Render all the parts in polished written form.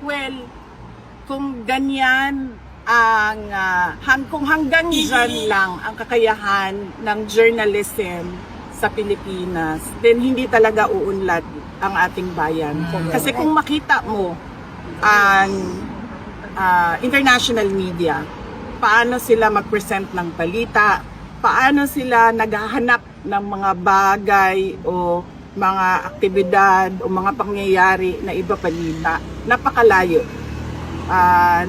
Well, kung ganyan kung hanggang dyan lang ang kakayahan ng journalism sa Pilipinas, then hindi talaga uunlad ang ating bayan. Kasi kung makita mo ang international media, paano sila mag-present ng balita, paano sila naghahanap ng mga bagay o mga aktibidad o mga pangyayari na iba balita, napakalayo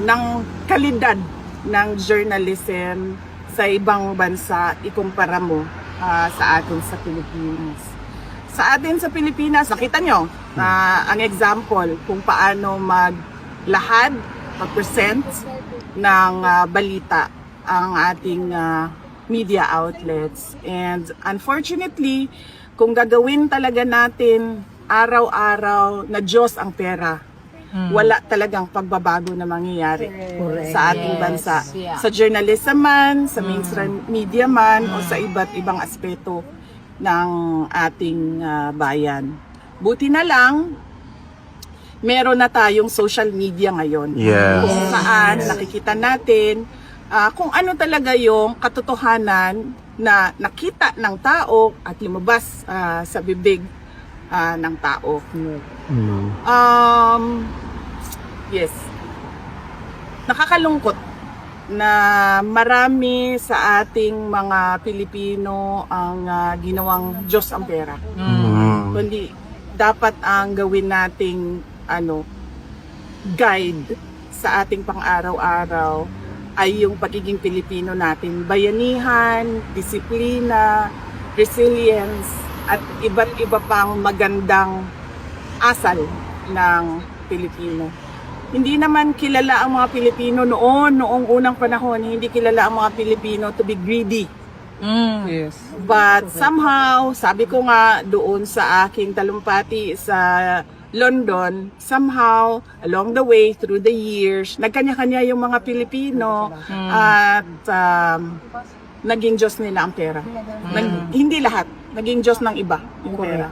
ng kalidad ng journalism sa ibang bansa ikumpara mo sa atin sa Pilipinas. Sa atin sa Pilipinas, nakita nyo ang example kung paano maglahad, mag-present ng balita ang ating media outlets. And unfortunately, kung gagawin talaga natin araw-araw na Diyos ang pera, wala talagang pagbabago na mangyayari sa ating bansa. Sa journalism man, sa mainstream media man, o sa iba't ibang aspeto ng ating bayan. Buti na lang, meron na tayong social media ngayon. Yes. Kung saan nakikita natin kung ano talaga yung katotohanan na nakita ng tao at lumabas sa bibig ng tao. Yes. Nakakalungkot na marami sa ating mga Pilipino ang ginawang Diyos ang pera. Kundi dapat ang gawin nating guide sa ating pang-araw-araw ay yung pagiging Pilipino natin. Bayanihan, disiplina, resilience, at iba't iba pang magandang asal ng Pilipino. Hindi naman kilala ang mga Pilipino noong unang panahon, hindi kilala ang mga Pilipino to be greedy. Yes. But somehow, sabi ko nga doon sa aking talumpati sa London, somehow, along the way, through the years, nagkanya-kanya yung mga Pilipino at naging Diyos nila ang pera. Hindi lahat, naging Diyos ng iba yung pera.